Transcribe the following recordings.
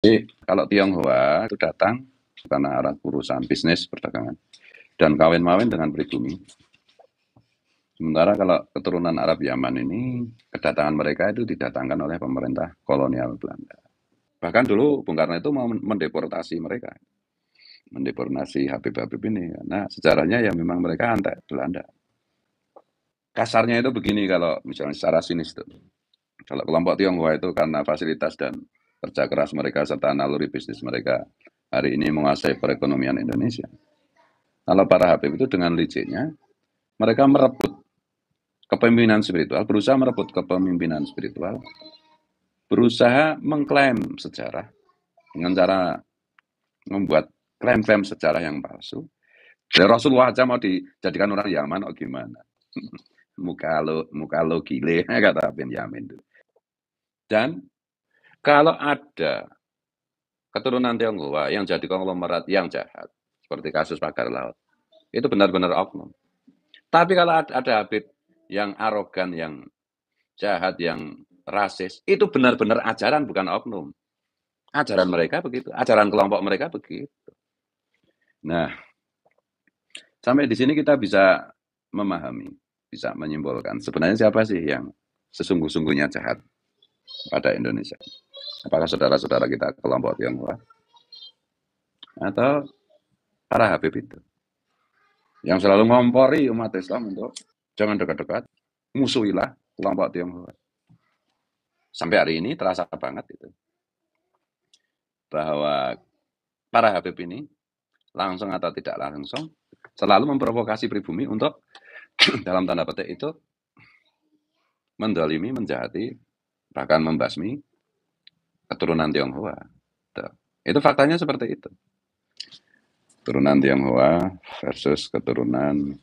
Jadi kalau Tionghoa itu datang karena arah urusan bisnis perdagangan dan kawin-mawin dengan pribumi. Sementara kalau keturunan Arab Yaman ini kedatangan mereka itu didatangkan oleh pemerintah kolonial Belanda. Bahkan dulu Bung Karno itu mau mendeportasi mereka, mendeportasi Habib-Habib ini karena sejarahnya ya memang mereka anti Belanda. Kasarnya itu begini kalau misalnya secara sinis tuh. Kalau kelompok Tionghoa itu karena fasilitas dan kerja keras mereka serta naluri bisnis mereka hari ini menguasai perekonomian Indonesia. Kalau para Habib itu dengan liciknya mereka merebut kepemimpinan spiritual, berusaha merebut kepemimpinan spiritual, berusaha mengklaim sejarah dengan cara membuat klaim-klaim sejarah yang palsu. Dan Rasulullah aja mau dijadikan orang Yaman, oh gimana? muka lo gile, kata Benyamin itu. Dan kalau ada keturunan Tionghoa yang jadi konglomerat yang jahat, seperti kasus pagar laut, itu benar-benar oknum. Tapi kalau ada Habib yang arogan, yang jahat, yang rasis, itu benar-benar ajaran bukan oknum. Ajaran mereka begitu, ajaran kelompok mereka begitu. Nah, sampai di sini kita bisa memahami, bisa menyimpulkan sebenarnya siapa sih yang sesungguh-sungguhnya jahat pada Indonesia. Apakah saudara-saudara kita kelompok Tionghoa atau para Habib itu yang selalu ngompori umat Islam untuk jangan dekat-dekat, musuhilah kelompok Tionghoa. Sampai hari ini terasa banget itu bahwa para Habib ini langsung atau tidak langsung selalu memprovokasi pribumi untuk dalam tanda petik itu mendolimi, menjahati, bahkan membasmi keturunan Tionghoa. Itu faktanya seperti itu. Keturunan Tionghoa versus keturunan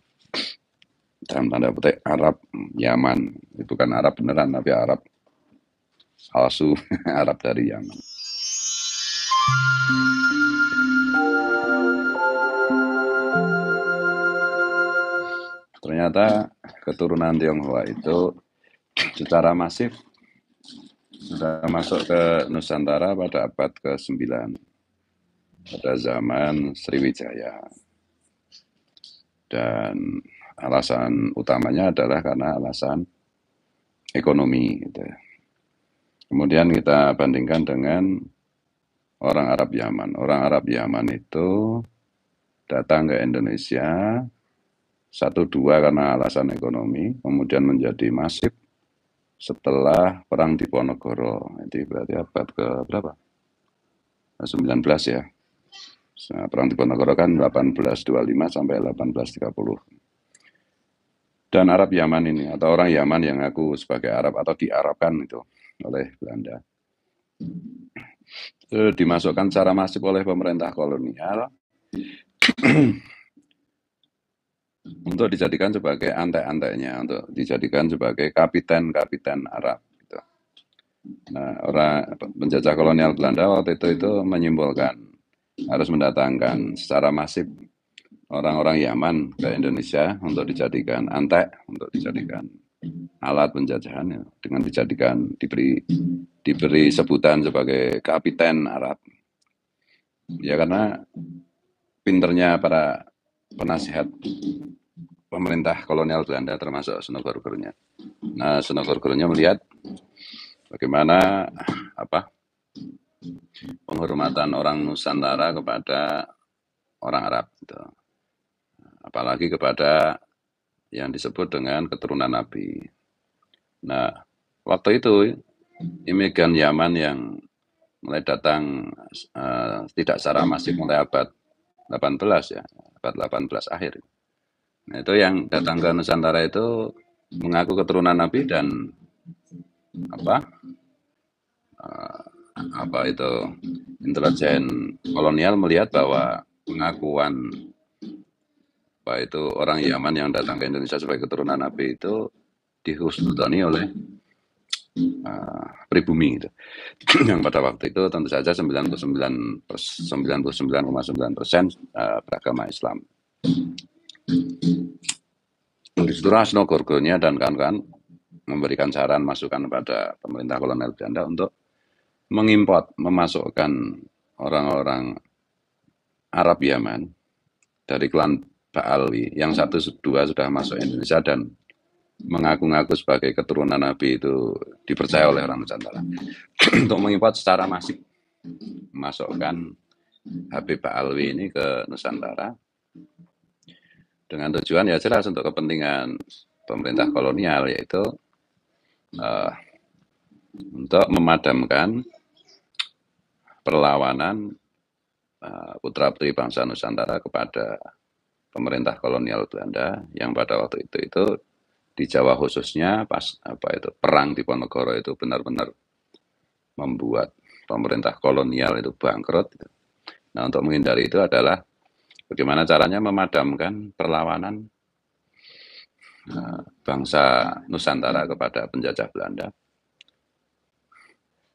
dalam tanda petik Arab Yaman. Itu bukan Arab beneran, tapi Arab palsu, Arab dari Yaman. Ternyata keturunan Tionghoa itu secara masif sudah masuk ke Nusantara pada abad ke-9, pada zaman Sriwijaya. Dan alasan utamanya adalah karena alasan ekonomi. Gitu. Kemudian kita bandingkan dengan orang Arab Yaman. Orang Arab Yaman itu datang ke Indonesia, 1-2 karena alasan ekonomi, kemudian menjadi masif setelah Perang Diponegoro. Jadi berarti abad ke berapa? 19 ya. Nah, Perang Diponegoro kan 1825 sampai 1830. Dan Arab Yaman ini, atau orang Yaman yang ngaku sebagai Arab atau diarabkan itu oleh Belanda, itu dimasukkan secara masif oleh pemerintah kolonial untuk dijadikan sebagai antek-anteknya, untuk dijadikan sebagai kapiten-kapiten Arab. Gitu. Nah, orang penjajah kolonial Belanda waktu itu menyimpulkan harus mendatangkan secara masif orang-orang Yaman ke Indonesia untuk dijadikan antek, untuk dijadikan alat penjajahan, ya, dengan dijadikan diberi sebutan sebagai kapiten Arab. Ya karena pinternya para penasihat pemerintah kolonial Belanda termasuk Senogor-Gurunya. Nah, Senogor-Gurunya melihat bagaimana penghormatan orang Nusantara kepada orang Arab, gitu. Apalagi kepada yang disebut dengan keturunan Nabi. Nah, waktu itu imigran Yaman yang mulai datang tidak secara masif mulai abad 18 ya, abad 18 akhir. Nah, itu yang datang ke Nusantara itu mengaku keturunan Nabi dan apa itu intelijen kolonial melihat bahwa pengakuan apa itu orang Yaman yang datang ke Indonesia sebagai keturunan Nabi itu dihusnudoni oleh pribumi gitu. Yang pada waktu itu tentu saja 99,9% beragama Islam. Disitulah Senogor-Gurunya dan kawan-kawan memberikan saran masukan kepada pemerintah kolonial Belanda untuk mengimport, memasukkan orang-orang Arab Yaman dari klan Ba'alwi, yang satu dua sudah masuk Indonesia dan mengaku-ngaku sebagai keturunan Nabi itu dipercaya oleh orang Nusantara untuk mengimport secara masif, memasukkan Habib Ba'alwi ini ke Nusantara dengan tujuan ya jelas untuk kepentingan pemerintah kolonial, yaitu untuk memadamkan perlawanan putra-putri bangsa Nusantara kepada pemerintah kolonial Belanda yang pada waktu itu di Jawa khususnya pas perang di Diponegoro itu benar-benar membuat pemerintah kolonial itu bangkrut. Nah, untuk menghindari itu adalah bagaimana caranya memadamkan perlawanan bangsa Nusantara kepada penjajah Belanda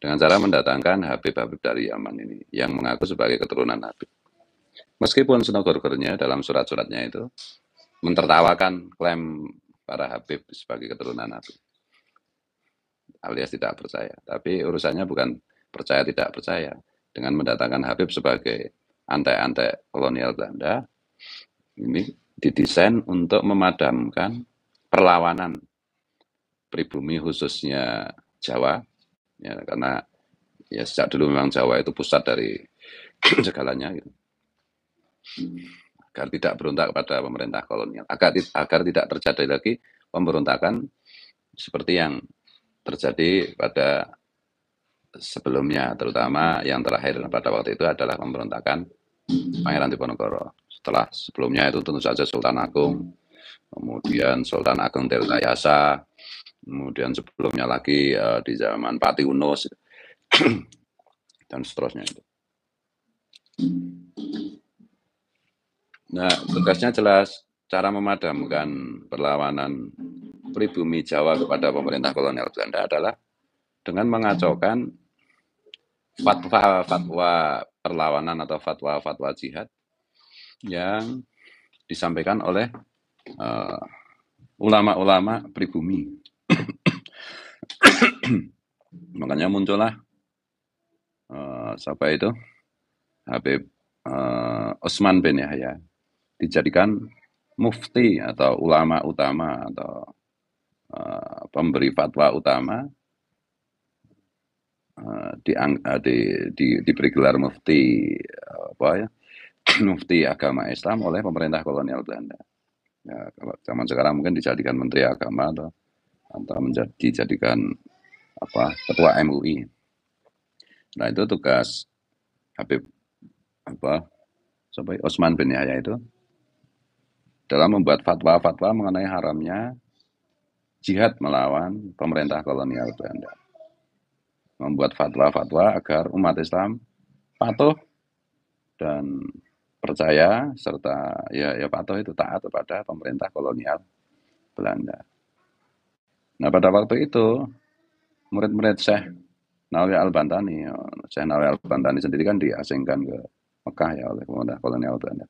dengan cara mendatangkan Habib-Habib dari Yaman ini yang mengaku sebagai keturunan Habib. Meskipun Senogor-Gornya dalam surat-suratnya itu mentertawakan klaim para Habib sebagai keturunan Habib, alias tidak percaya. Tapi urusannya bukan percaya tidak percaya. Dengan mendatangkan Habib sebagai antek-antek kolonial Belanda, ini didesain untuk memadamkan perlawanan pribumi khususnya Jawa, ya, karena ya sejak dulu memang Jawa itu pusat dari segalanya, gitu. Agar tidak berontak kepada pemerintah kolonial, agar tidak terjadi lagi pemberontakan seperti yang terjadi pada sebelumnya, terutama yang terakhir pada waktu itu adalah pemberontakan Pangeran Diponegoro. Setelah sebelumnya itu tentu saja Sultan Agung, kemudian Sultan Ageng Tirtayasa, kemudian sebelumnya lagi di zaman Pati Unus dan seterusnya itu. Nah, tugasnya jelas, cara memadamkan perlawanan pribumi Jawa kepada pemerintah kolonial Belanda adalah dengan mengacaukan fatwa-fatwa perlawanan atau fatwa-fatwa jihad yang disampaikan oleh ulama-ulama pribumi. Makanya muncullah siapa itu Habib Utsman bin Yahya dijadikan mufti atau ulama utama atau pemberi fatwa utama, diberi gelar mufti mufti agama Islam oleh pemerintah kolonial Belanda. Ya, kalau zaman sekarang mungkin dijadikan menteri agama atau dijadikan ketua MUI. Nah, itu tugas Habib Utsman bin Yahya itu dalam membuat fatwa-fatwa mengenai haramnya jihad melawan pemerintah kolonial Belanda. Membuat fatwa-fatwa agar umat Islam patuh dan percaya serta ya patuh itu taat kepada pemerintah kolonial Belanda. Nah, pada waktu itu murid-murid Syekh Nawawi Al-Bantani, Syekh Nawawi Al-Bantani sendiri kan diasingkan ke Mekah ya oleh pemerintah kolonial Belanda.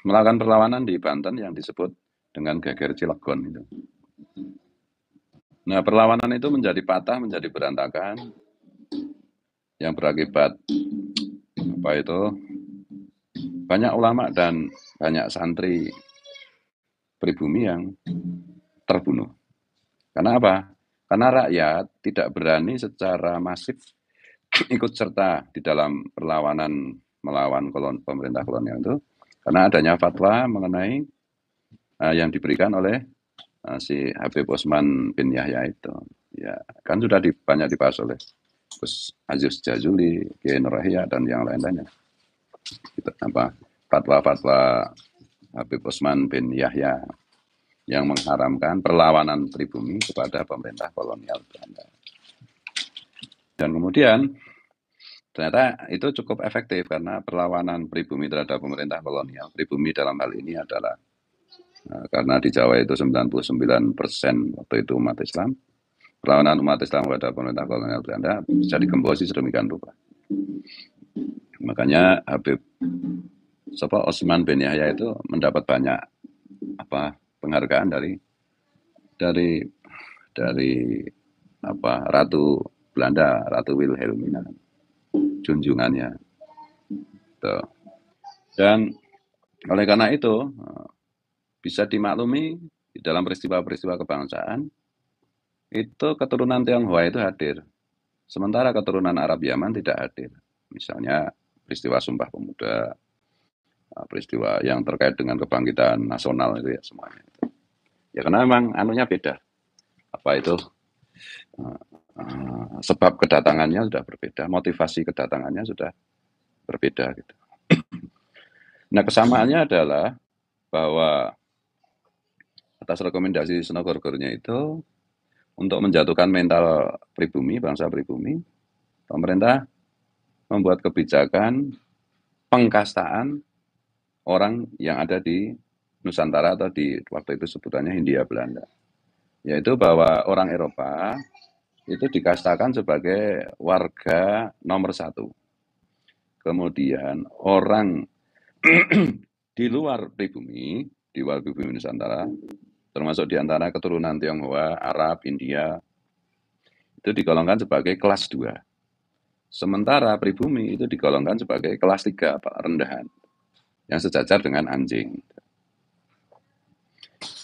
Melakukan perlawanan di Banten yang disebut dengan Geger Cilegon itu. Nah, perlawanan itu menjadi patah, menjadi berantakan, yang berakibat banyak ulama dan banyak santri pribumi yang terbunuh. Karena apa? Karena rakyat tidak berani secara masif ikut serta di dalam perlawanan melawan pemerintah kolonial itu, karena adanya fatwa mengenai yang diberikan oleh si Habib Utsman bin Yahya itu. Ya, kan sudah banyak dibahas oleh Gus Aziz Jazuli, Kiai Nur Yahya dan yang lain-lainnya. Fatwa-fatwa Habib Utsman bin Yahya yang mengharamkan perlawanan pribumi kepada pemerintah kolonial Belanda. Dan kemudian ternyata itu cukup efektif karena perlawanan pribumi terhadap pemerintah kolonial, pribumi dalam hal ini adalah karena di Jawa itu 99% waktu itu umat Islam, perlawanan umat Islam kepada pemerintah kolonial Belanda bisa digembosi sedemikian rupa. Makanya Habib Utsman bin Yahya itu mendapat banyak penghargaan dari Ratu Belanda, Ratu Wilhelmina, junjungannya. Tuh. Dan oleh karena itu, bisa dimaklumi di dalam peristiwa-peristiwa kebangsaan, itu keturunan Tionghoa itu hadir. Sementara keturunan Arab Yaman tidak hadir. Misalnya peristiwa Sumpah Pemuda, peristiwa yang terkait dengan kebangkitan nasional itu ya semuanya. Ya karena memang anunya beda. Apa itu sebab kedatangannya sudah berbeda, motivasi kedatangannya sudah berbeda gitu. Nah kesamaannya adalah bahwa atas rekomendasi Senogor-Gornya itu untuk menjatuhkan mental pribumi, bangsa pribumi, pemerintah membuat kebijakan pengkastaan orang yang ada di Nusantara atau di waktu itu sebutannya Hindia Belanda. Yaitu bahwa orang Eropa itu dikastakan sebagai warga nomor 1. Kemudian orang di luar pribumi Nusantara, termasuk di antara keturunan Tionghoa, Arab, India, itu digolongkan sebagai kelas 2. Sementara pribumi itu digolongkan sebagai kelas 3, rendahan, yang sejajar dengan anjing.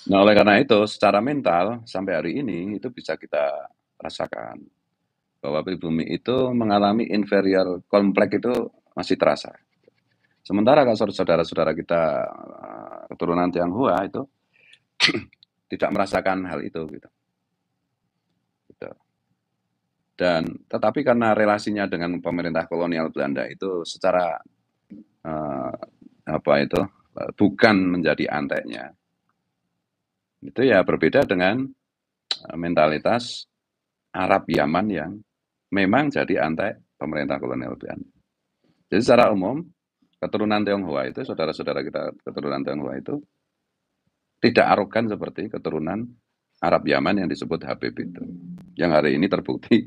Nah, oleh karena itu, secara mental, sampai hari ini, itu bisa kita rasakan bahwa pribumi itu mengalami inferior kompleks itu masih terasa. Sementara kalau saudara-saudara kita keturunan Tionghoa itu tidak merasakan hal itu gitu. Dan tetapi karena relasinya dengan pemerintah kolonial Belanda itu secara bukan menjadi anteknya, itu ya berbeda dengan mentalitas Arab Yaman yang memang jadi antek pemerintah kolonial Belanda. Jadi secara umum keturunan Tionghoa itu, saudara-saudara kita keturunan Tionghoa itu tidak arogan seperti keturunan Arab Yaman yang disebut Habib itu, yang hari ini terbukti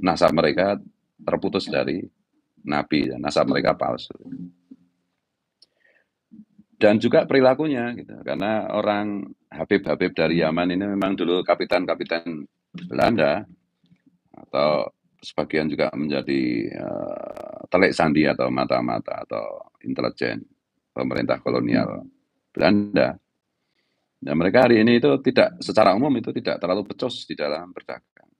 nasab mereka terputus dari Nabi, nasab mereka palsu. Dan juga perilakunya gitu, karena orang Habib-Habib dari Yaman ini memang dulu kapitan-kapitan Belanda, atau sebagian juga menjadi telik sandi atau mata-mata atau intelijen pemerintah kolonial Belanda. Dan mereka hari ini itu tidak, secara umum itu tidak terlalu becus di dalam berdagang.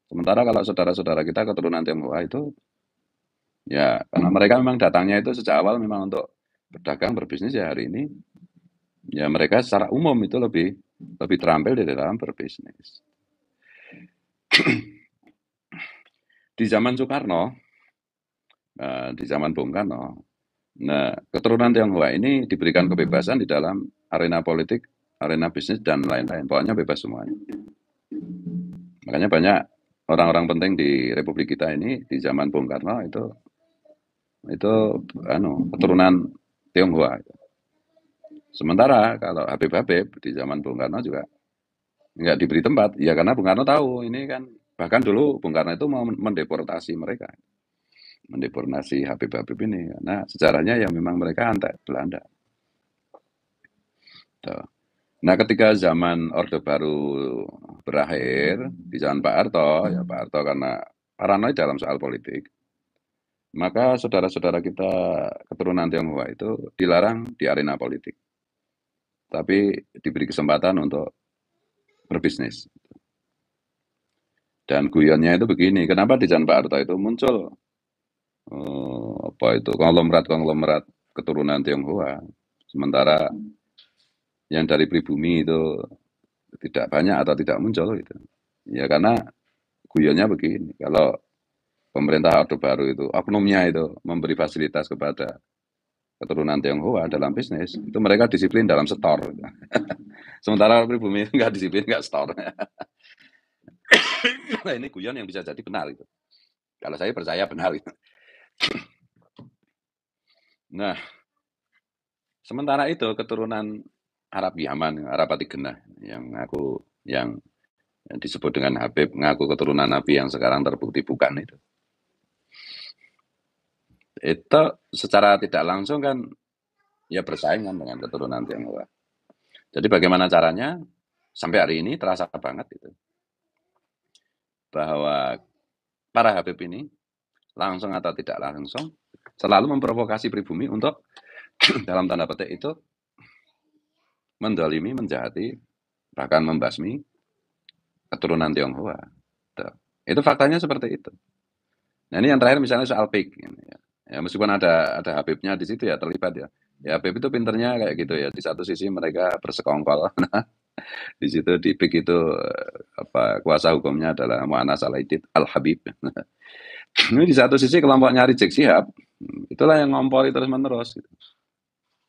Sementara kalau saudara-saudara kita keturunan Tionghoa itu, ya karena mereka memang datangnya itu sejak awal memang untuk berdagang, berbisnis, ya hari ini, ya mereka secara umum itu lebih terampil di dalam berbisnis. Di zaman Soekarno, di zaman Bung Karno, nah keturunan Tionghoa ini diberikan kebebasan di dalam arena politik, arena bisnis, dan lain-lain. Pokoknya bebas semuanya. Makanya banyak orang-orang penting di Republik kita ini di zaman Bung Karno itu keturunan Tionghoa. Sementara kalau Habib-Habib di zaman Bung Karno juga nggak diberi tempat, ya karena Bung Karno tahu ini kan, bahkan dulu Bung Karno itu mau mendeportasi mereka, mendeportasi Habib-Habib ini, karena sejarahnya ya memang mereka antek Belanda. Tuh. Nah ketika zaman Orde Baru berakhir di zaman Pak Harto, ya Pak Harto karena paranoid dalam soal politik, maka saudara-saudara kita keturunan Tionghoa itu dilarang di arena politik, tapi diberi kesempatan untuk berbisnis. Dan guyonnya itu begini, kenapa di zaman Pak Harto itu muncul konglomerat keturunan Tionghoa, sementara yang dari pribumi itu tidak banyak atau tidak muncul gitu. Ya karena guyonnya begini, kalau pemerintah Orde Baru itu oknumnya itu memberi fasilitas kepada keturunan Tionghoa dalam bisnis, itu mereka disiplin dalam setor. Sementara pribumi nggak disiplin, nggak setor. Nah ini guyon yang bisa jadi benar itu. Kalau saya percaya benar itu. Nah, sementara itu keturunan Arab Yaman, Arab Atigenah yang disebut dengan Habib, ngaku keturunan Nabi yang sekarang terbukti bukan itu. Itu secara tidak langsung kan ya bersaingan dengan keturunan Tionghoa. Jadi bagaimana caranya? Sampai hari ini terasa banget itu. bahwa para Habib ini langsung atau tidak langsung selalu memprovokasi pribumi untuk dalam tanda petik itu mendolimi, menjahati, bahkan membasmi keturunan Tionghoa. Tuh. Itu faktanya seperti itu. Nah ini yang terakhir misalnya soal PIK. Ya, meskipun ada Habibnya di situ ya terlibat ya. Ya Habib itu pinternya kayak gitu ya. Di satu sisi mereka bersekongkol. Di situ di PIK itu kuasa hukumnya adalah Mu'annas Al-Aidid Al-Habib. Ini di satu sisi kelompoknya Rizik Syihab, itulah yang ngompori terus menerus. Gitu.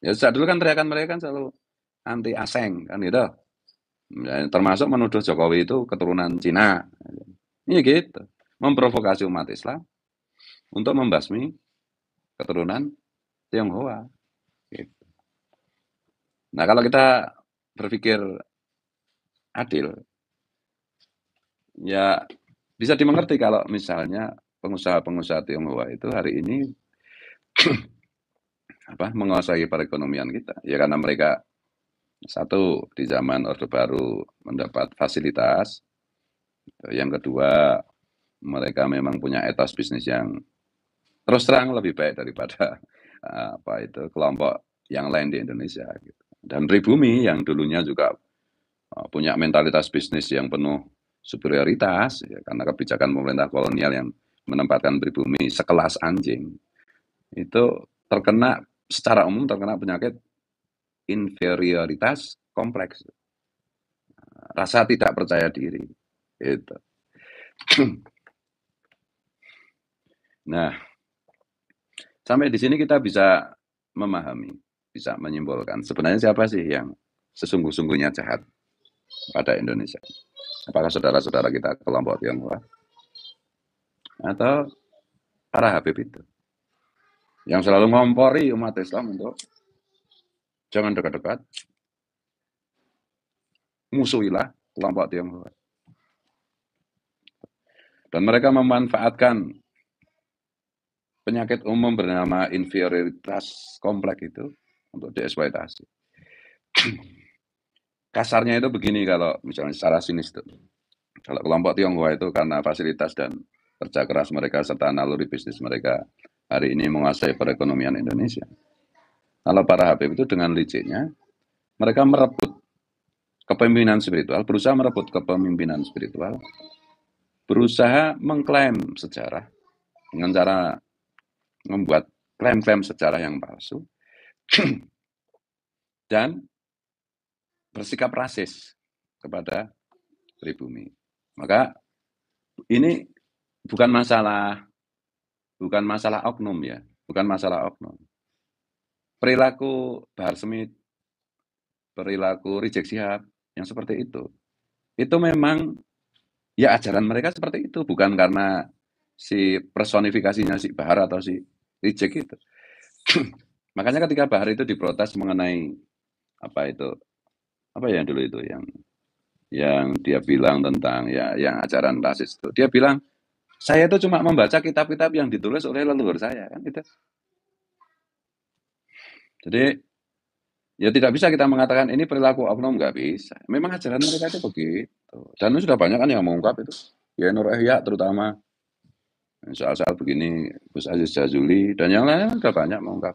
Ya sejak dulu kan teriakan mereka kan selalu anti aseng kan gitu. Ya, termasuk menuduh Jokowi itu keturunan Cina. Ini gitu. Memprovokasi umat Islam untuk membasmi keturunan Tionghoa. Gitu. Nah kalau kita berpikir adil, ya bisa dimengerti kalau misalnya pengusaha-pengusaha Tionghoa itu hari ini menguasai perekonomian kita. Ya karena mereka satu di zaman Orde Baru mendapat fasilitas, yang kedua mereka memang punya etos bisnis yang terus terang lebih baik daripada kelompok yang lain di Indonesia. Gitu. Dan pribumi yang dulunya juga punya mentalitas bisnis yang penuh superioritas, ya, karena kebijakan pemerintah kolonial yang menempatkan pribumi sekelas anjing, itu secara umum terkena penyakit inferioritas kompleks, rasa tidak percaya diri. Gitu. Nah, sampai di sini kita bisa memahami, bisa menyimpulkan sebenarnya siapa sih yang sesungguh-sungguhnya jahat pada Indonesia. Apakah saudara-saudara kita kelompok Tionghoa atau para Habib itu yang selalu ngompori umat Islam untuk jangan dekat-dekat, musuhilah kelompok Tionghoa. Dan mereka memanfaatkan penyakit umum bernama inferioritas kompleks itu untuk dieksploitasi. Kasarnya itu begini kalau misalnya secara sinis itu. Kalau kelompok Tionghoa itu karena fasilitas dan kerja keras mereka serta naluri bisnis mereka hari ini menguasai perekonomian Indonesia. Kalau para Habib itu dengan liciknya mereka merebut kepemimpinan spiritual, berusaha merebut kepemimpinan spiritual, berusaha mengklaim sejarah dengan cara membuat klaim-klaim sejarah yang palsu dan bersikap rasis kepada pribumi. Maka ini bukan masalah oknum ya, bukan masalah oknum. Perilaku Bahar Smith, perilaku Rizik Syihab yang seperti itu memang ya ajaran mereka seperti itu, bukan karena si personifikasinya si Bahar atau si Rizik itu. Makanya ketika Bahar itu diprotes mengenai apa yang dulu itu yang dia bilang tentang yang ajaran rasis itu, dia bilang saya itu cuma membaca kitab-kitab yang ditulis oleh leluhur saya kan gitu. Jadi ya tidak bisa kita mengatakan ini perilaku oknum, nggak bisa. Memang ajaran mereka itu begitu. Dan itu sudah banyak kan yang mengungkap itu. Ya Nur Ihya terutama soal-soal begini, Gus Aziz Jazuli dan yang lain sudah banyak mengungkap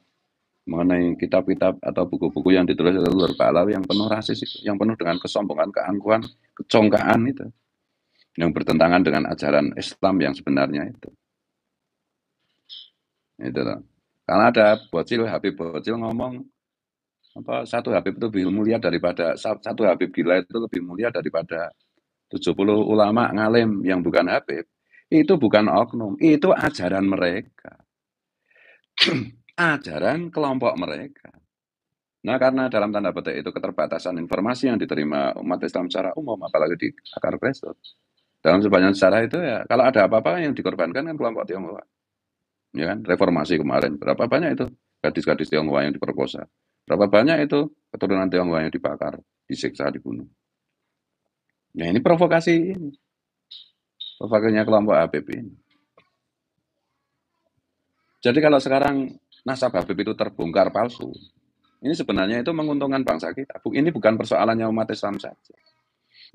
mengenai kitab-kitab atau buku-buku yang ditulis oleh leluhur Pahlawi yang penuh rasis itu, yang penuh dengan kesombongan, keangkuhan, kecongkaan itu, yang bertentangan dengan ajaran Islam yang sebenarnya itu. Itu loh. Karena ada Habib Bocil ngomong satu Habib itu lebih mulia daripada satu Habib gila itu lebih mulia daripada 70 ulama ngalim yang bukan Habib. Itu bukan oknum, itu ajaran mereka. Ajaran kelompok mereka. Nah, karena dalam tanda petik itu keterbatasan informasi yang diterima umat Islam secara umum, apalagi di akar grassroots. Dalam sepanjang sejarah itu ya, kalau ada apa-apa yang dikorbankan kan kelompok Tionghoa. Ya kan, reformasi kemarin, berapa banyak itu gadis-gadis Tionghoa yang diperkosa. Berapa banyak itu keturunan Tionghoa yang dibakar, disiksa, dibunuh. Ya ini provokasi ini. Provokasinya kelompok Habib ini. Jadi kalau sekarang nasab Habib itu terbongkar palsu, ini sebenarnya itu menguntungkan bangsa kita. Ini bukan persoalannya umat Islam saja.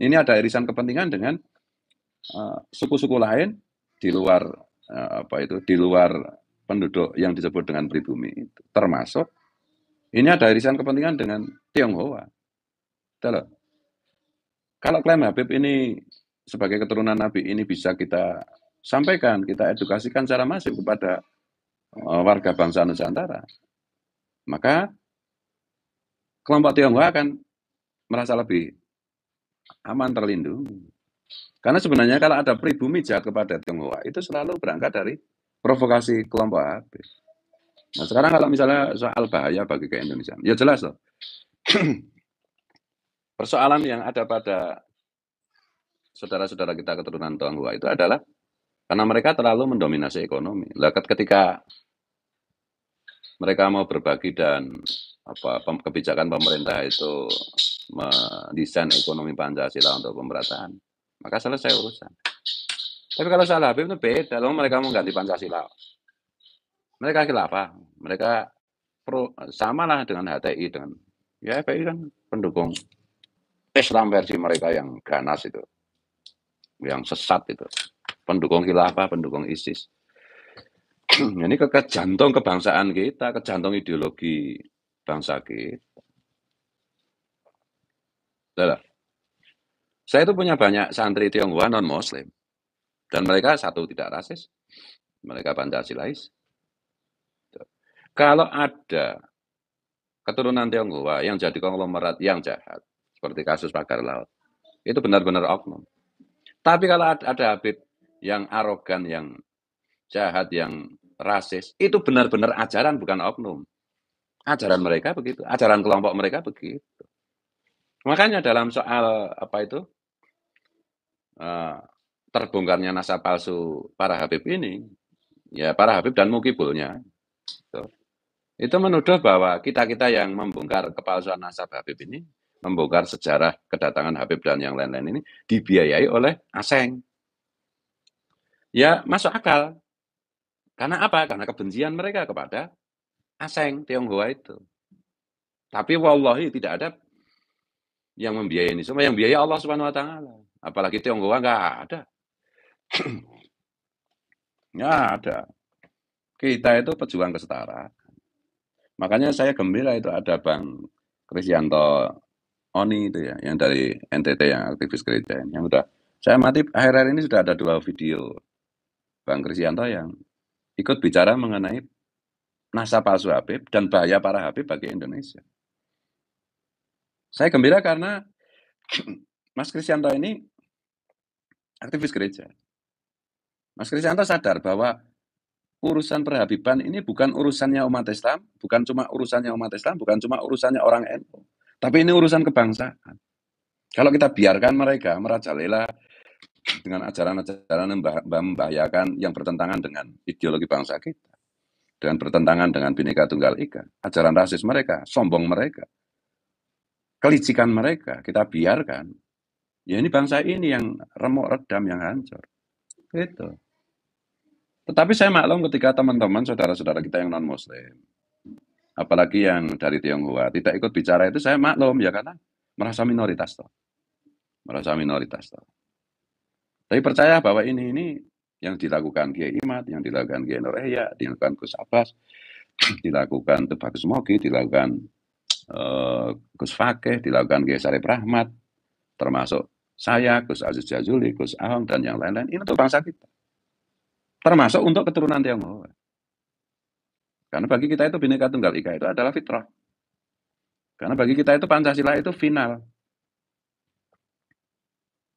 Ini ada irisan kepentingan dengan suku-suku lain di luar di luar penduduk yang disebut dengan pribumi itu. Termasuk ini ada irisan kepentingan dengan Tionghoa. Gitu loh. Kalau klaim Habib ini sebagai keturunan Nabi ini bisa kita sampaikan, kita edukasikan secara masif kepada warga bangsa Nusantara, maka kelompok Tionghoa akan merasa lebih aman, terlindungi. Karena sebenarnya kalau ada pribumi jahat kepada Tionghoa, itu selalu berangkat dari provokasi kelompok Habib. Nah sekarang kalau misalnya soal bahaya bagi ke-Indonesiaan, ya jelas loh. Persoalan yang ada pada saudara-saudara kita keturunan Tionghoa itu adalah karena mereka terlalu mendominasi ekonomi. Lah ketika mereka mau berbagi dan kebijakan pemerintah itu mendesain ekonomi Pancasila untuk pemerataan, maka selesai urusan. Tapi kalau soal Habib itu beda, loh mereka mau ganti Pancasila. Mereka khilafah, mereka samalah dengan HTI, dengan ya HTI kan pendukung Islam versi mereka yang ganas itu, yang sesat itu, pendukung khilafah, pendukung ISIS. Ini ke jantung kebangsaan kita, ke jantung ideologi bangsa kita. Lah, saya itu punya banyak santri Tionghoa non-Muslim, dan mereka satu tidak rasis, mereka Pancasilais. Kalau ada keturunan Tionghoa yang jadi konglomerat yang jahat, seperti kasus pagar laut, itu benar-benar oknum. Tapi kalau ada Habib yang arogan, yang jahat, yang rasis, itu benar-benar ajaran, bukan oknum. Ajaran mereka begitu, ajaran kelompok mereka begitu. Makanya dalam soal terbongkarnya nasab palsu para Habib ini, ya para Habib dan mukibulnya, itu menuduh bahwa kita-kita yang membongkar kepalsuan nasab Habib ini, membongkar sejarah kedatangan Habib dan yang lain-lain ini, dibiayai oleh asing. Ya masuk akal. Karena apa? Karena kebencian mereka kepada asing, Tionghoa itu. Tapi wallahi tidak ada yang membiayai ini semua, yang biaya Allah Subhanahu wa taala. Apalagi Tionghoa nggak ada. Nggak ada. Kita itu pejuang kesetaraan. Makanya saya gembira itu ada Bang Krisyanto Oni itu ya, yang dari NTT yang aktivis gereja, yang udah saya amati akhir-akhir ini sudah ada 2 video Bang Krisyanto yang ikut bicara mengenai nasab palsu Habib dan bahaya para Habib bagi Indonesia. Saya gembira karena Mas Krisyanto ini aktivis gereja. Mas Krisyanto sadar bahwa urusan perhabiban ini bukan urusannya umat Islam, bukan cuma urusannya umat Islam, bukan cuma urusannya orang NU, tapi ini urusan kebangsaan. Kalau kita biarkan mereka merajalela dengan ajaran-ajaran yang membahayakan, yang bertentangan dengan ideologi bangsa kita, dengan bertentangan dengan Bhinneka Tunggal Ika, ajaran rasis mereka, sombong mereka, kelicikan mereka, kita biarkan, ya ini bangsa ini yang remuk redam, yang hancur. Gitu. Tetapi saya maklum ketika teman-teman, saudara-saudara kita yang non-Muslim, apalagi yang dari Tionghoa, tidak ikut bicara itu, saya maklum ya, karena merasa minoritas toh. Merasa minoritas toh. Tapi percaya bahwa ini yang dilakukan Kiai Imad, yang dilakukan Kiai Nur Yahya, dilakukan Gus Abbas, dilakukan Tubagus Mogi, dilakukan Gus Fakih, dilakukan Kiai Sarip Rahmat, termasuk saya, Gus Aziz Jazuli, Gus Ahong, dan yang lain-lain, ini untuk bangsa kita. Termasuk untuk keturunan Tionghoa. Karena bagi kita itu Bhinneka Tunggal Ika itu adalah fitrah. Karena bagi kita itu Pancasila itu final.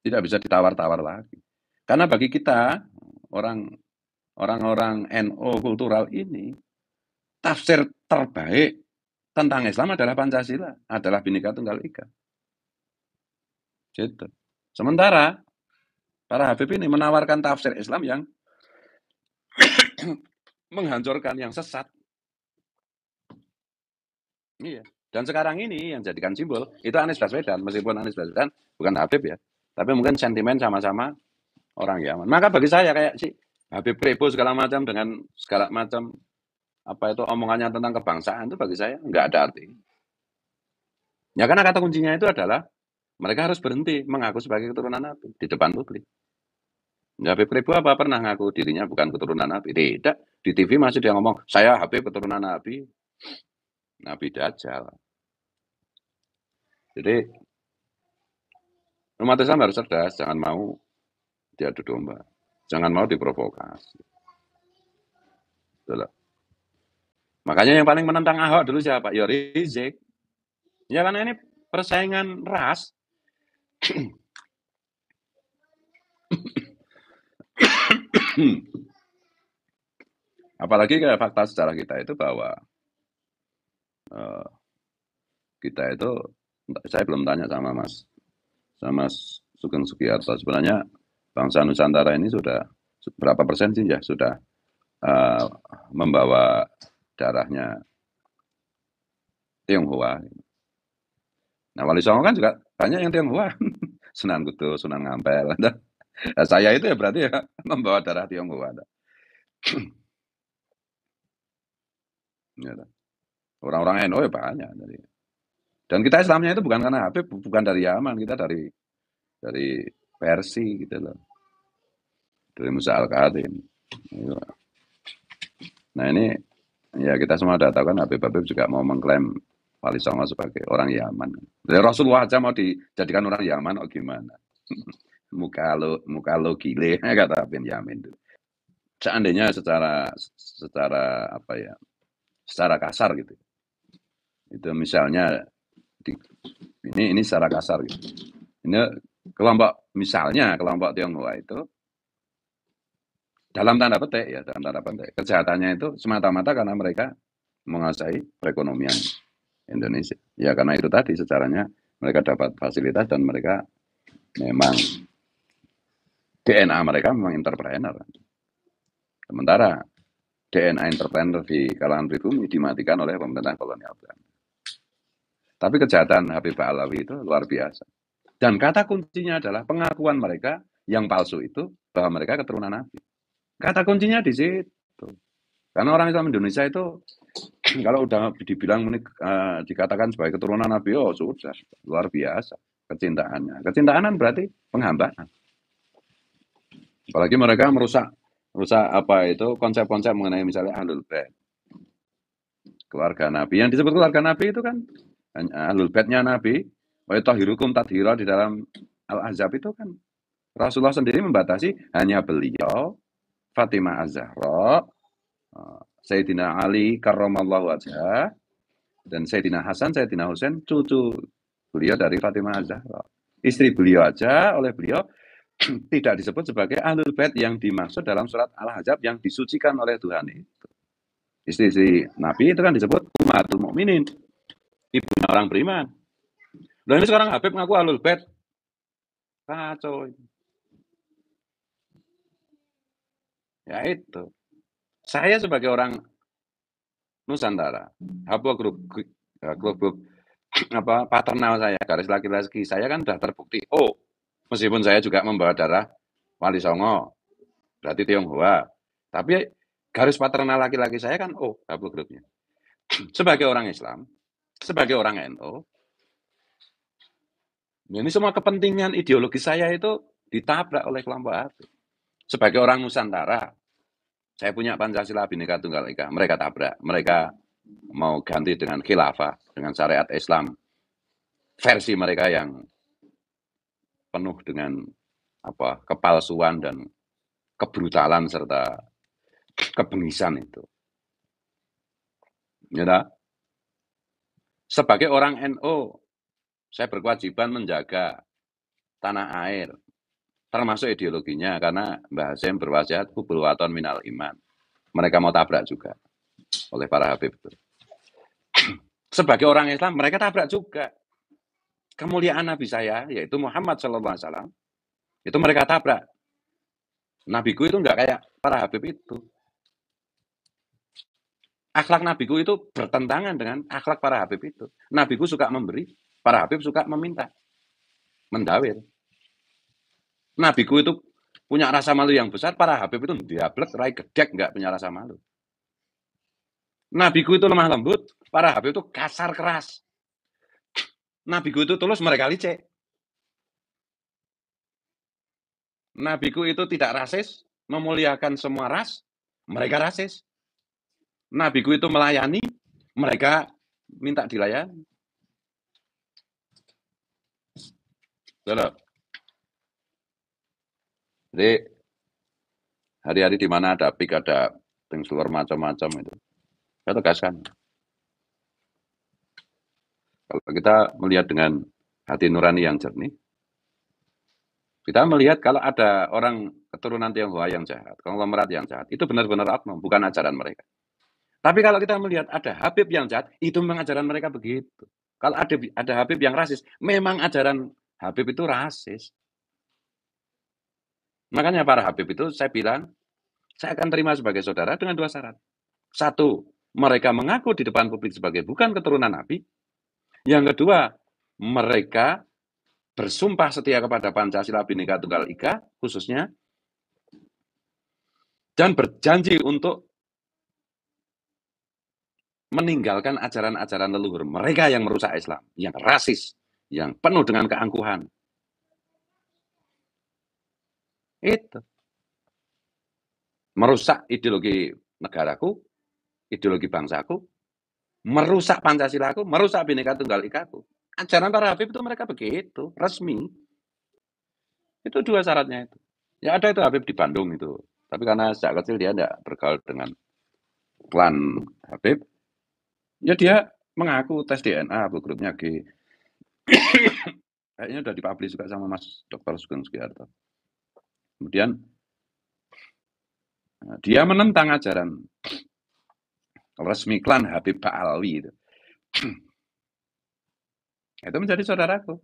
Tidak bisa ditawar-tawar lagi. Karena bagi kita, orang-orang NU kultural ini, tafsir terbaik tentang Islam adalah Pancasila, adalah Bhinneka Tunggal Ika. Gitu. Sementara para Habib ini menawarkan tafsir Islam yang menghancurkan, yang sesat. Iya. Dan sekarang ini yang jadikan simbol itu Anies Baswedan, meskipun Anies Baswedan bukan Habib ya, tapi mungkin sentimen sama-sama orang Yaman. Maka bagi saya kayak si Habib Prebo segala macam dengan segala macam omongannya tentang kebangsaan itu bagi saya nggak ada arti. Ya karena kata kuncinya itu adalah mereka harus berhenti mengaku sebagai keturunan Nabi di depan publik. Ya, Habib Ribu apa pernah ngaku dirinya bukan keturunan Nabi? Tidak. Di TV masih dia ngomong, saya Habib keturunan Nabi. Nabi Dajjal. Jadi umat Islam harus cerdas, jangan mau diadu domba. Jangan mau diprovokasi. Itulah. Makanya yang paling menentang Ahok dulu siapa? Ya Rizik. Ya karena ini persaingan ras. Apalagi kayak fakta sejarah kita itu bahwa kita itu, saya belum tanya sama Mas Sugeng Sugiharto, sebenarnya bangsa Nusantara ini sudah berapa persen sih ya sudah membawa darahnya Tionghoa. Nah, Wali Songo kan juga banyak yang Tionghoa. Sunan Kudus, Sunan Ngampel. Nah, saya itu ya berarti ya membawa darah Tionghoa. Ya, orang-orang NU ya banyak. Dan kita Islamnya itu bukan karena Habib, bukan dari Yaman, kita dari Persia gitu loh. Dari Musa Al-Kadhim. Nah ini ya kita semua udah tahu kan Habib juga mau mengklaim Wali Songo sebagai orang Yaman. Jadi Rasulullah aja mau dijadikan orang Yaman, oh gimana? muka lo gile kata Benyamin itu. Seandainya secara apa ya, secara kasar gitu. Itu misalnya ini secara kasar gitu. Ini misalnya kelompok Tionghoa itu dalam tanda petik kejahatannya itu semata-mata karena mereka menguasai perekonomian Indonesia. Ya karena itu tadi secaranya mereka dapat fasilitas dan mereka memang DNA mereka memang entrepreneur. Sementara DNA entrepreneur di kalangan pribumi dimatikan oleh pemerintah kolonial Belanda. Tapi kejahatan Habib Alawi itu luar biasa. Dan kata kuncinya adalah pengakuan mereka yang palsu itu bahwa mereka keturunan Nabi. Kata kuncinya di situ. Karena orang Islam Indonesia itu kalau udah dibilang dikatakan sebagai keturunan Nabi, oh sudah luar biasa kecintaannya. Kecintaan berarti penghambaan. Apalagi mereka merusak apa itu konsep-konsep mengenai misalnya Ahlul Bait. Keluarga Nabi. Yang disebut keluarga Nabi itu kan Ahlul Baitnya Nabi. Wa tahirukum tadhira di dalam Al-Ahzab itu kan Rasulullah sendiri membatasi hanya beliau, Fatimah Az-Zahra, Sayyidina Ali karramallahu wajhah, dan Sayyidina Hasan, Sayyidina Husain, cucu beliau dari Fatimah Az-Zahra. Istri beliau aja oleh beliau tidak disebut sebagai Ahlul Bait yang dimaksud dalam surat Al-Ahzab yang disucikan oleh Tuhan itu. Istri Nabi itu kan disebut Ummatul Mukminin, ibunya orang beriman. Loh ini sekarang Habib ngaku Ahlul Bait. Kacau. Ya itu. Saya sebagai orang Nusantara, grup apa paternal saya, garis laki-laki saya kan sudah terbukti. Oh, meskipun saya juga membawa darah Wali Songo, berarti Tionghoa. Tapi garis paternal laki-laki saya kan haplogrupnya. Sebagai orang Islam, sebagai orang NU, ini semua kepentingan ideologi saya itu ditabrak oleh kelompok Habib. Sebagai orang Nusantara, saya punya Pancasila Bhinneka Tunggal Ika, mereka tabrak. Mereka mau ganti dengan khilafah, dengan syariat Islam. Versi mereka yang penuh dengan kepalsuan dan kebrutalan serta kebengisan itu. Ya, sebagai orang NU, saya berkewajiban menjaga tanah air, termasuk ideologinya, karena Mbah Hasyim berwasiat hubul waton minal iman. Mereka mau tabrak juga oleh para Habib itu. Sebagai orang Islam, mereka tabrak juga. Kemuliaan Nabi saya, yaitu Muhammad SAW, itu mereka tabrak. Nabiku itu enggak kayak para Habib itu. Akhlak Nabiku itu bertentangan dengan akhlak para Habib itu. Nabiku suka memberi, para Habib suka meminta, mendawir. Nabiku itu punya rasa malu yang besar, para Habib itu diablek, rai gedek, enggak punya rasa malu. Nabiku itu lemah lembut, para Habib itu kasar keras. Nabiku itu tulus, mereka licik. Nabiku itu tidak rasis, memuliakan semua ras, mereka rasis. Nabiku itu melayani, mereka minta dilayani. Betul. Jadi hari-hari di mana ada pik, ada seluar macam-macam itu, saya tegaskan. Kalau kita melihat dengan hati nurani yang jernih, kita melihat kalau ada orang keturunan Tionghoa yang jahat, konglomerat yang jahat, itu benar-benar oknum, bukan ajaran mereka. Tapi kalau kita melihat ada Habib yang jahat, itu memang ajaran mereka begitu. Kalau ada Habib yang rasis, memang ajaran Habib itu rasis. Makanya para Habib itu saya bilang, saya akan terima sebagai saudara dengan 2 syarat. 1, mereka mengaku di depan publik sebagai bukan keturunan Nabi. Yang kedua, mereka bersumpah setia kepada Pancasila Bhinneka Tunggal Ika khususnya, dan berjanji untuk meninggalkan ajaran-ajaran leluhur mereka yang merusak Islam, yang rasis, yang penuh dengan keangkuhan. Itu. Merusak ideologi negaraku, ideologi bangsaku, merusak Pancasilaku, merusak Bhinneka Tunggal Ikaku. Ajaran para Habib itu mereka begitu, resmi. Itu 2 syaratnya itu. Ya ada itu Habib di Bandung itu. Tapi karena sejak kecil dia tidak bergaul dengan klan Habib, ya dia mengaku tes DNA, grupnya G. Kayaknya udah dipublish juga sama Mas Dr. Sugeng Sugiharto. Kemudian dia menentang ajaran resmi klan Habib Ba'alwi itu. Itu menjadi saudaraku.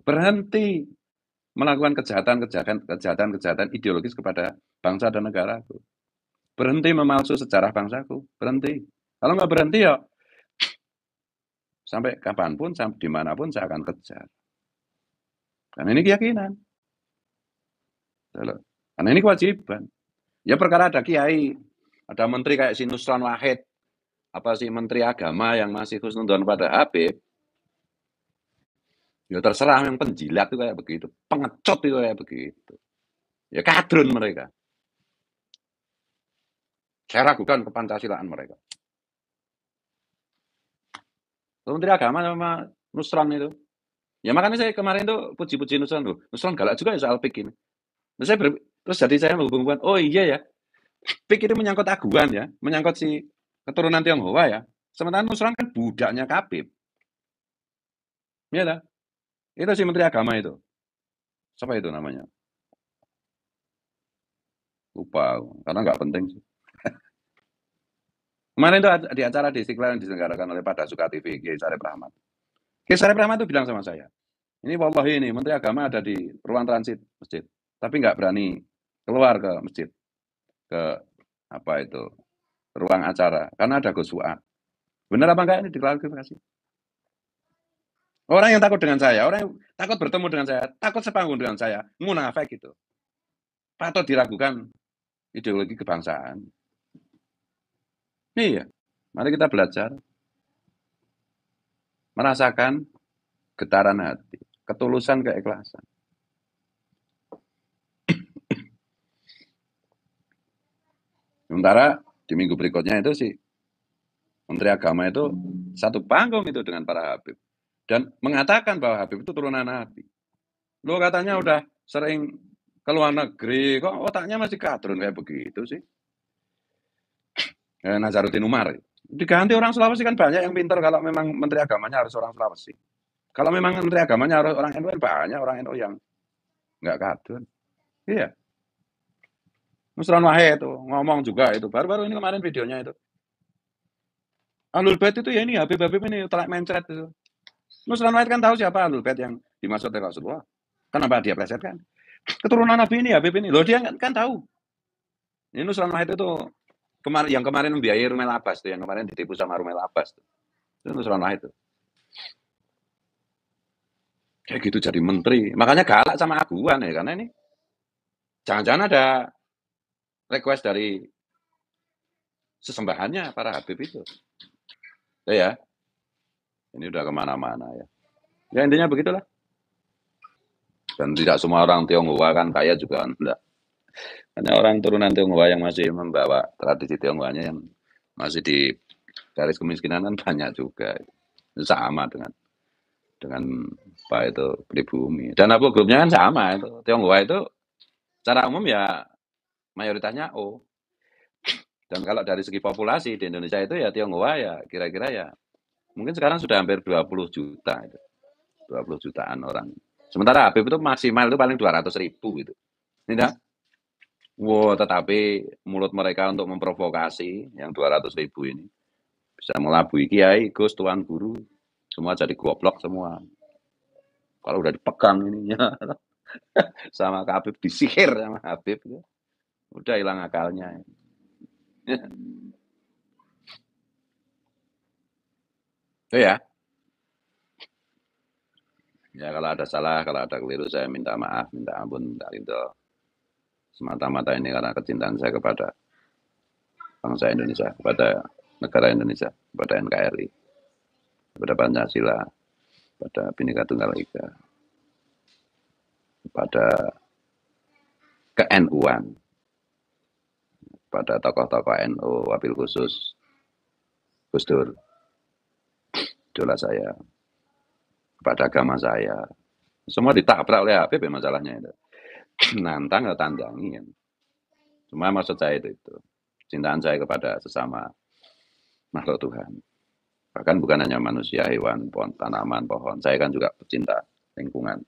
Berhenti melakukan kejahatan ideologis kepada bangsa dan negaraku. Berhenti memalsu sejarah bangsaku. Berhenti. Kalau nggak berhenti ya sampai kapanpun, sampai dimanapun saya akan kejar. Karena ini keyakinan. Karena ini kewajiban. Ya perkara ada kiai, ada menteri kayak si Nusron Wahid, apa sih menteri agama yang masih husnudon pada Habib, ya terserah, yang penjilat itu kayak begitu, pengecut itu kayak begitu. Ya kadrun mereka. Saya ragukan kepancasilaan mereka. Menteri agama sama Nusron itu. Ya makanya saya kemarin tuh puji-puji Nusron tuh. Nusron galak juga ya soal PIK ini. Terus jadi saya menghubungkan, oh iya ya, PIK itu menyangkut aguan ya, menyangkut si keturunan Tionghoa ya. Sementara Nusron kan budaknya Habib. Iya lah. Itu si menteri agama itu. Siapa itu namanya? Lupa, karena nggak penting sih. Kemarin itu di acara di Istiqlal yang diselenggarakan oleh Pada Suka TV, Kiai Sarip Rahmat. Kiai Sarip Rahmat itu bilang sama saya, ini wallahi ini menteri agama ada di ruang transit masjid, tapi nggak berani keluar ke masjid, ke apa itu, ruang acara, karena ada Gus Fuad. Benar apa enggak ini diklarifikasi? Orang yang takut dengan saya, orang yang takut bertemu dengan saya, takut sepanggung dengan saya, munafik gitu. Patut diragukan ideologi kebangsaan. Iya, mari kita belajar merasakan getaran hati, ketulusan, keikhlasan. Sementara di minggu berikutnya itu sih Menteri Agama itu satu panggung itu dengan para Habib dan mengatakan bahwa Habib itu turunan Nabi. Lu katanya udah sering ke luar negeri, kok otaknya masih kadrun kayak begitu sih? Nazaruddin Umar. Diganti orang Sulawesi kan banyak yang pintar kalau memang Menteri Agamanya harus orang Sulawesi. Kalau memang Menteri Agamanya harus orang NU, banyak orang NU yang nggak kadrun. Iya. Nusron Wahid itu ngomong juga itu. Baru-baru ini kemarin videonya itu. Ahlul Bait itu ya ini Habib-Habib ini telak mencret itu. Nusron Wahid kan tahu siapa Ahlul Bait yang dimaksud oleh Rasulullah. Kenapa dia plesetkan? Keturunan Nabi ini, Habib ini. Loh dia kan tahu. Ini Nusron Wahid itu yang kemarin membiayai Rumel Abbas tuh, yang kemarin ditipu sama Rumel Abbas tuh. Itu Nusron Wahid tuh. Kayak gitu jadi menteri. Makanya galak sama Aguan ya, karena ini jangan-jangan ada request dari sesembahannya para Habib itu. Ya, ini udah kemana-mana ya. Ya intinya begitulah. Dan tidak semua orang Tionghoa kan kaya juga enggak. Hanya orang turunan Tionghoa yang masih membawa tradisi Tionghoanya yang masih di garis kemiskinan kan banyak juga. Sama dengan apa itu pribumi. Dan apa grupnya kan sama itu. Tionghoa itu secara umum ya mayoritasnya O. Dan kalau dari segi populasi di Indonesia itu ya Tionghoa ya kira-kira ya mungkin sekarang sudah hampir 20 juta itu. 20 jutaan orang. Sementara Habib itu maksimal itu paling 200.000 gitu. Tidak? Wow, tetapi mulut mereka untuk memprovokasi yang 200.000 ini bisa melabui kiai, gus, tuan guru, semua jadi goblok semua. Kalau udah dipegang ininya sama Habib, disihir sama Habib, udah hilang akalnya. Oh ya, ya kalau ada salah, kalau ada keliru saya minta maaf, minta ampun, minta ridho. Semata-mata ini karena kecintaan saya kepada bangsa Indonesia, kepada negara Indonesia, kepada NKRI, kepada Pancasila, kepada Bhinneka Tunggal Ika, kepada ke-NU-an, kepada tokoh-tokoh NU, wabil khusus Gus Dur, idola saya, kepada agama saya. Semua ditabrak oleh Habib ya masalahnya itu. Nantang atau tandangi. Ya. Cuma maksud saya itu. Cintaan saya kepada sesama makhluk Tuhan. Bahkan bukan hanya manusia, hewan, pohon, tanaman, pohon. Saya kan juga pecinta lingkungan.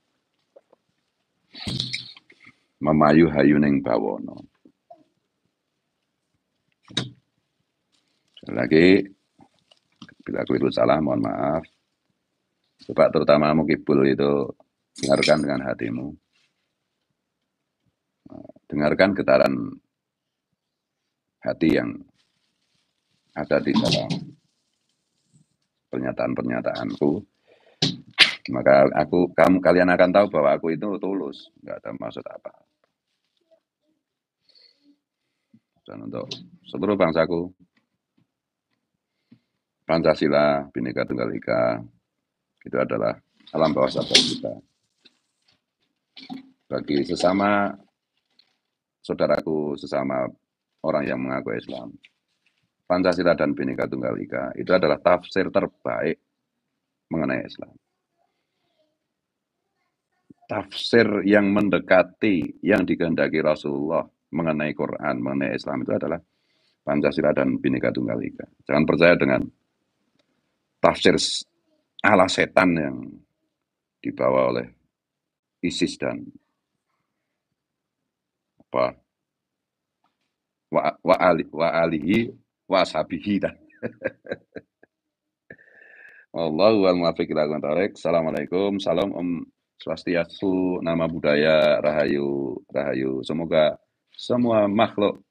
Memayu hayuning bawono. Sekali lagi, bila keliru salah, mohon maaf. Coba terutama Mukibul itu dengarkan dengan hatimu. Dengarkan getaran hati yang ada di dalam pernyataan-pernyataanku. Maka kalian akan tahu bahwa aku itu tulus, nggak ada maksud apa. Dan untuk seluruh bangsaku, Pancasila, Bhinneka Tunggal Ika, itu adalah alam bawah sadar kita. Bagi sesama saudaraku, sesama orang yang mengaku Islam, Pancasila dan Bhinneka Tunggal Ika itu adalah tafsir terbaik mengenai Islam. Tafsir yang mendekati, yang dikehendaki Rasulullah mengenai Quran, mengenai Islam itu adalah Pancasila dan Bhinneka Tunggal Ika. Jangan percaya dengan tafsir ala setan yang dibawa oleh ISIS dan apa wa alihi wa ashabihi dan Allahu wal muwaffiq ila aqwamit thoriq. Assalamualaikum, salam Om Swastiastu, nama budaya, rahayu, rahayu. Semoga semua makhluk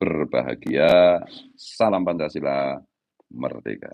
berbahagia. Salam Pancasila, merdeka.